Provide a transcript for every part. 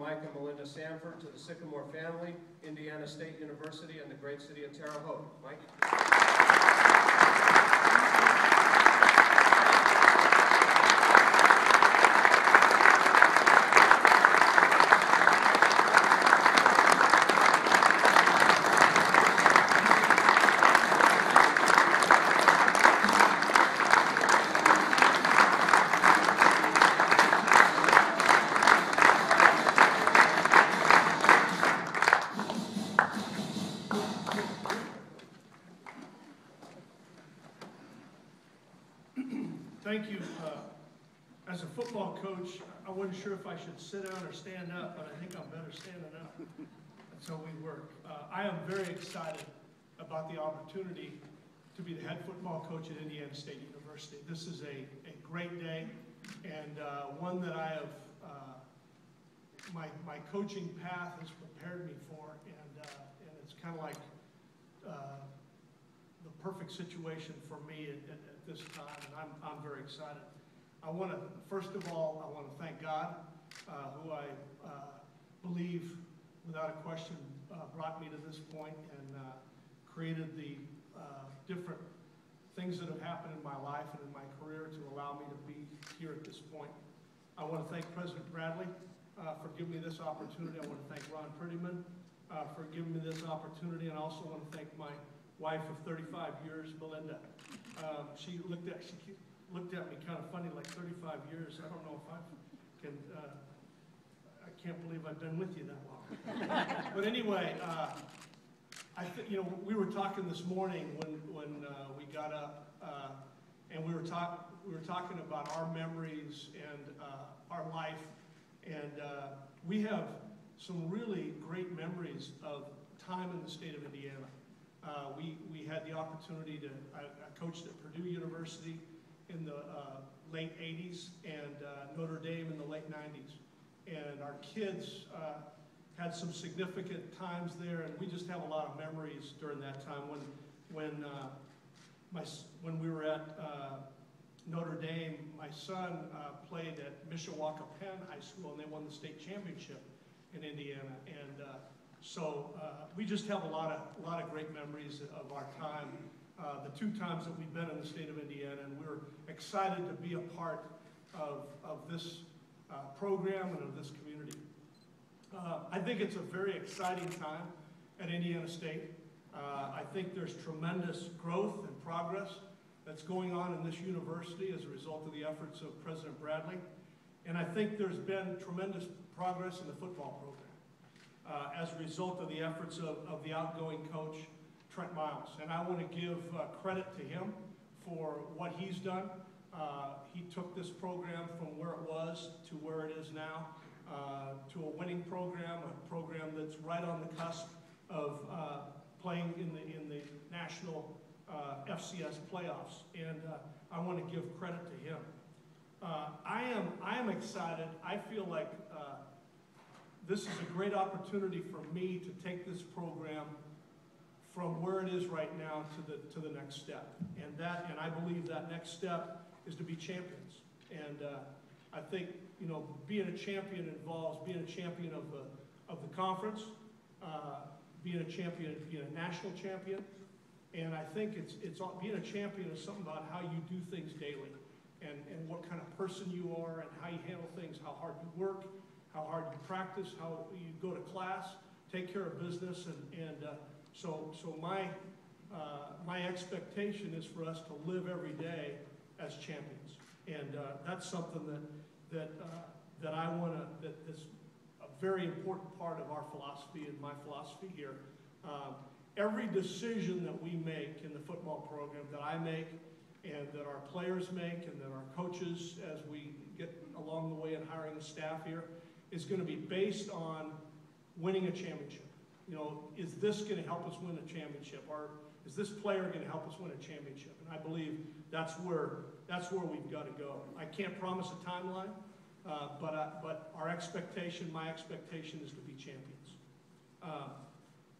Mike and Melinda Sanford, to the Sycamore family, Indiana State University, and the great city of Terre Haute. Mike? Thank you. As a football coach, I wasn't sure if I should sit down or stand up, but I think I'm better standing up. That's how we work. I am very excited about the opportunity to be the head football coach at Indiana State University. This is a great day, and one that I have, my coaching path has prepared me for, and it's kind of like the perfect situation for me at this time, and I'm very excited. First of all, I want to thank God, who I believe, without a question, brought me to this point and created the different things that have happened in my life and in my career to allow me to be here at this point. I want to thank President Bradley for giving me this opportunity. I want to thank Ron Prettyman for giving me this opportunity, and I also want to thank my wife of 35 years, Melinda. She looked at me kind of funny, like 35 years. I don't know if I can't believe I've been with you that long. But anyway, we were talking this morning when we got up, and we were talking about our memories and our life, and we have some really great memories of time in the state of Indiana. We had the opportunity I coached at Purdue University in the late 80s and Notre Dame in the late 90s. And our kids had some significant times there, and we just have a lot of memories during that time. When we were at Notre Dame, my son played at Mishawaka Penn High School, and they won the state championship in Indiana. And so we just have a lot of great memories of our time, the two times that we've been in the state of Indiana, and we're excited to be a part of this program and of this community. I think it's a very exciting time at Indiana State. I think there's tremendous growth and progress that's going on in this university as a result of the efforts of President Bradley. And I think there's been tremendous progress in the football program as a result of the efforts of the outgoing coach, Trent Miles. And I want to give credit to him for what he's done. He took this program from where it was to where it is now, to a winning program, a program that's right on the cusp of playing in the national FCS playoffs. And I want to give credit to him. I am excited. I feel like this is a great opportunity for me to take this program from where it is right now to the next step, and I believe that next step is to be champions. And I think being a champion involves being a champion of the conference, being a champion, being a national champion, and I think it's being a champion is something about how you do things daily, and what kind of person you are, and how you handle things, how hard you work, how hard you practice, how you go to class, take care of business, and so my expectation is for us to live every day as champions, and that's something that I want to, that's a very important part of our philosophy and my philosophy here. Every decision that we make in the football program, that I make, and that our players make, and that our coaches, as we get along the way in hiring a staff here, is going to be based on winning a championship. Is this going to help us win a championship, or is this player going to help us win a championship? And I believe that's where we've got to go. I can't promise a timeline, but our expectation, my expectation, is to be champions.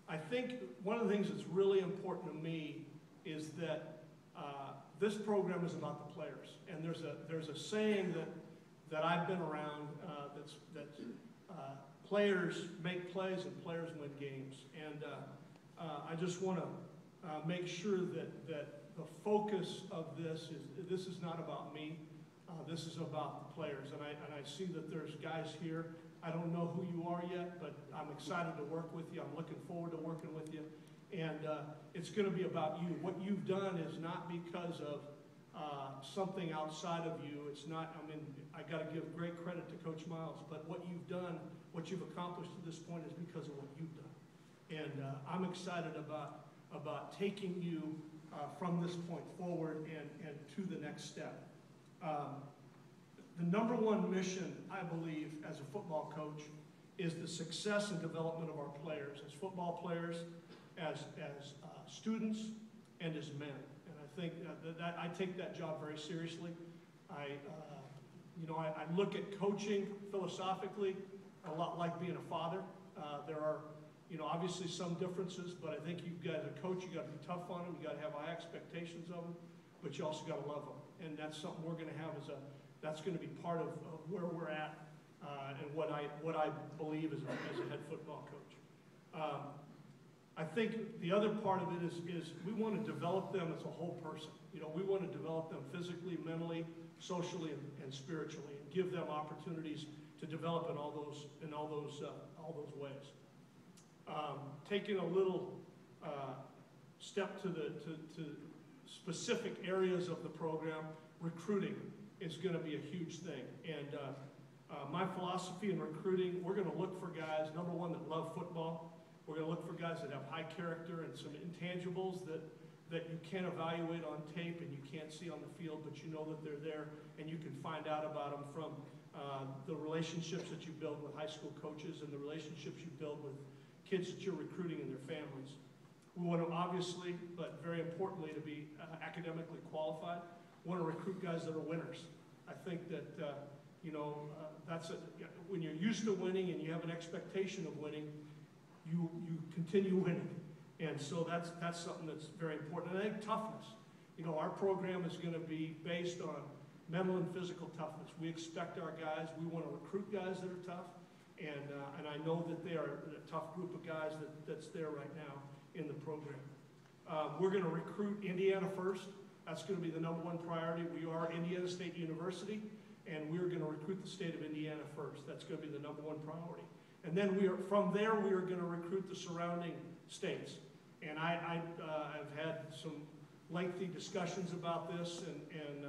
I think one of the things that's really important to me is that this program is about the players, and there's a saying that I've been around that players make plays and players win games. And I just want to make sure that the focus of this is not about me. This is about the players. And I see that there's guys here. I don't know who you are yet, but I'm excited to work with you. I'm looking forward to working with you. And it's going to be about you. What you've done is not because of something outside of you. It's not, I mean, I got to give great credit to Coach Miles, but what you've done, what you've accomplished to this point is because of what you've done. And I'm excited about taking you from this point forward and to the next step. The number one mission, I believe, as a football coach, is the success and development of our players, as football players, as students, and as men. And I think that I take that job very seriously. I look at coaching philosophically a lot like being a father. There are, obviously some differences, but I think you've got, as a coach, you've got to be tough on them. You've got to have high expectations of them, but you also got to love them. And that's something we're going to have that's going to be part of where we're at and what I believe as a head football coach. I think the other part of it is we want to develop them as a whole person. We want to develop them physically, mentally, socially, and spiritually, and give them opportunities to develop in all those ways. Taking a little step to specific areas of the program, recruiting is going to be a huge thing. And my philosophy in recruiting, we're going to look for guys, number one, that love football. We're going to look for guys that have high character and some intangibles that you can't evaluate on tape and you can't see on the field, but you know that they're there and you can find out about them from the relationships that you build with high school coaches and the relationships you build with kids that you're recruiting and their families. We want to obviously, but very importantly, to be academically qualified. We want to recruit guys that are winners. I think that, when you're used to winning and you have an expectation of winning, you continue winning. And so that's something that's very important. And I think toughness. Our program is going to be based on mental and physical toughness. We expect our guys, we want to recruit guys that are tough. And I know that they are a tough group of guys that's there right now in the program. We're going to recruit Indiana first. That's going to be the number one priority. We are Indiana State University, and we're going to recruit the state of Indiana first. That's going to be the number one priority. And then from there, we are going to recruit the surrounding states. And I've had some lengthy discussions about this and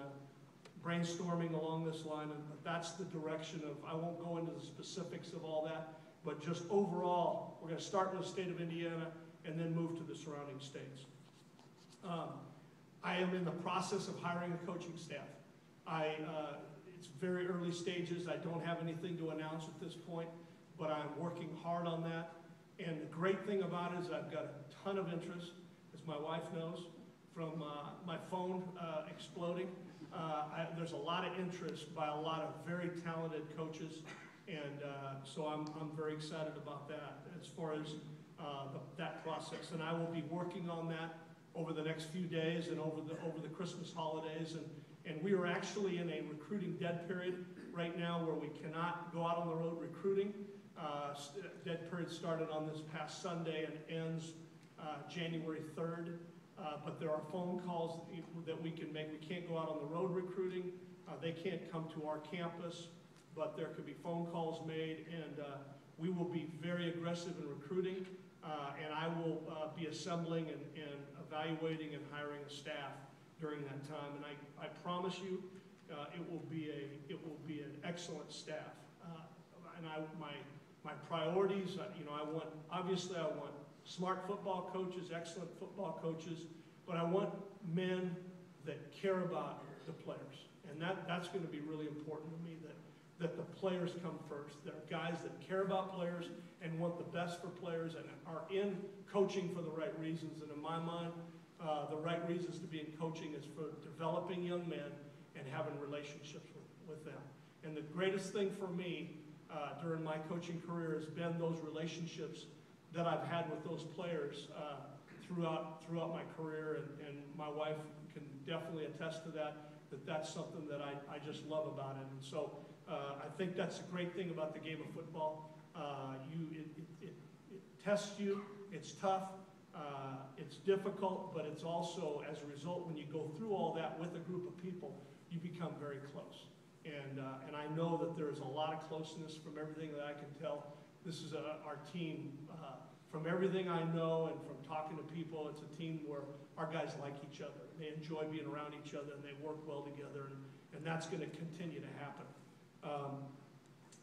brainstorming along this line, and that's the direction of, I won't go into the specifics of all that, but just overall, we're going to start with the state of Indiana and then move to the surrounding states. I am in the process of hiring a coaching staff. It's very early stages. I don't have anything to announce at this point, but I'm working hard on that. And the great thing about it is I've got a ton of interest, as my wife knows, from my phone exploding. There's a lot of interest by a lot of very talented coaches, and so I'm very excited about that as far as that process. And I will be working on that over the next few days and over the Christmas holidays. And we are actually in a recruiting dead period right now where we cannot go out on the road recruiting. Dead period started on this past Sunday and ends January 3rd. But there are phone calls that we can make. We can't go out on the road recruiting. They can't come to our campus, but there could be phone calls made, and we will be very aggressive in recruiting, and I will be assembling and evaluating and hiring a staff during that time. And I promise you, it will be an excellent staff. And my priorities, I want smart football coaches, excellent football coaches, but I want men that care about the players. And that's going to be really important to me, that the players come first. There are guys that care about players and want the best for players and are in coaching for the right reasons. And in my mind, the right reasons to be in coaching is for developing young men and having relationships with them. And the greatest thing for me during my coaching career has been those relationships that I've had with those players throughout my career, and my wife can definitely attest to that's something that I just love about it. And so I think that's a great thing about the game of football. tests you, it's tough, it's difficult, but it's also, as a result, when you go through all that with a group of people, you become very close. And I know that there is a lot of closeness from everything that I can tell. This is our team. From everything I know and from talking to people, it's a team where our guys like each other. They enjoy being around each other, and they work well together, and that's going to continue to happen.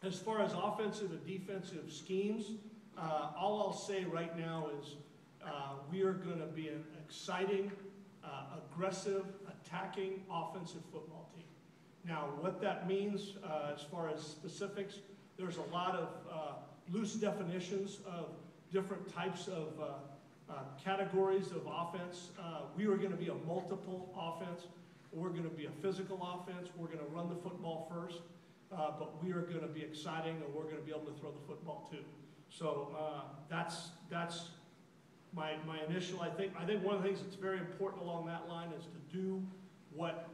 As far as offensive and defensive schemes, all I'll say right now is we are going to be an exciting, aggressive, attacking offensive football team. Now, what that means as far as specifics, there's a lot of loose definitions of different types of categories of offense. We are going to be a multiple offense. We're going to be a physical offense. We're going to run the football first, but we are going to be exciting, and we're going to be able to throw the football too. So that's my initial. I think one of the things that's very important along that line is to do what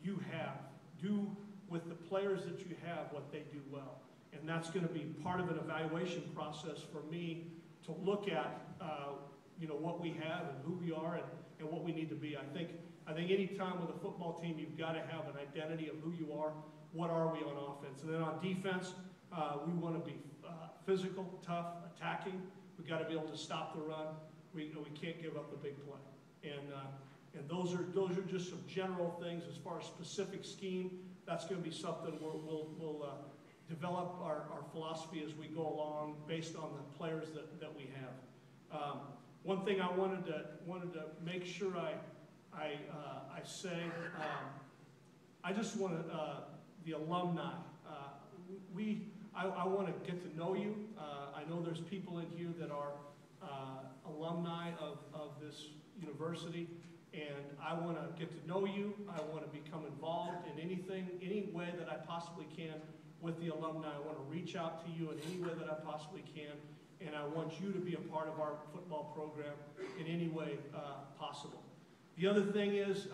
you have. Do with the players that you have what they do well. And that's going to be part of an evaluation process for me to look at what we have and who we are and what we need to be. I think any time with a football team, you've got to have an identity of who you are. What are we on offense? And then on defense, we want to be physical, tough, attacking. We've got to be able to stop the run. We can't give up the big play. And those are just some general things. As far as specific scheme, that's going to be something we'll develop our philosophy as we go along based on the players that we have. One thing I wanted to make sure I say, I just want the alumni. I want to get to know you. I know there's people in here that are alumni of this university, and I want to get to know you. I want to become involved in any way that I possibly can with the alumni. I want to reach out to you in any way that I possibly can, and I want you to be a part of our football program in any way possible. The other thing is,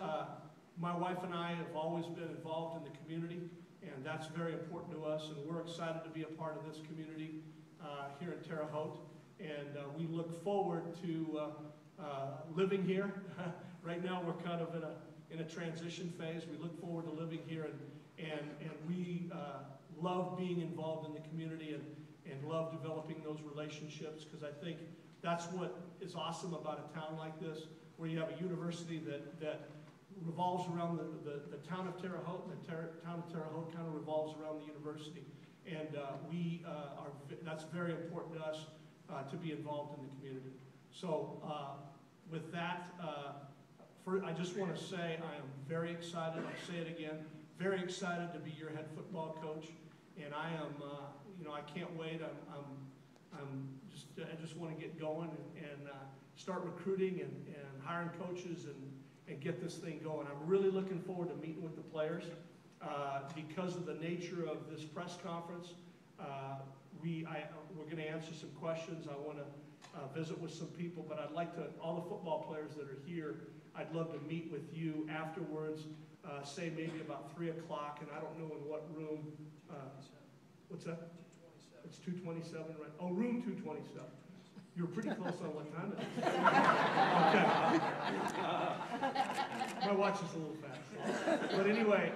my wife and I have always been involved in the community, and that's very important to us, and we're excited to be a part of this community here in Terre Haute, and we look forward to living here. Right now we're kind of in a transition phase. We look forward to living here, and we love being involved in the community and love developing those relationships, because I think that's what is awesome about a town like this, where you have a university that revolves around the town of Terre Haute, and the town of Terre Haute kind of revolves around the university. And that's very important to us to be involved in the community. So with that, I just want to say I am very excited. I'll say it again, very excited to be your head football coach. And I am, I can't wait. I just want to get going and start recruiting and hiring coaches and get this thing going. I'm really looking forward to meeting with the players. Because of the nature of this press conference, we're going to answer some questions. I want to visit with some people, but I'd like to, all the football players that are here, I'd love to meet with you afterwards, say maybe about 3 o'clock, and I don't know in what room. What's that? 227. It's 227, right? Oh, room 227. You're pretty close on what time it is. Okay. My watch is a little fast. But anyway,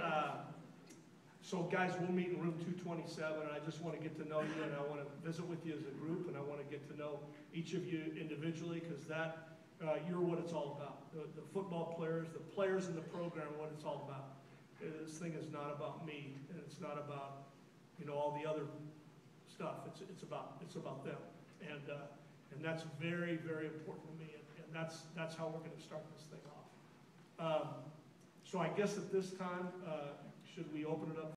so guys, we'll meet in room 227, and I just want to get to know you, and I want to visit with you as a group, and I want to get to know each of you individually, because you're what it's all about. The football players, the players in the program, what it's all about. This thing is not about me, and it's not about all the other stuff. It's about them, and that's very, very important to me, and that's how we're going to start this thing off. So I guess at this time, should we open it up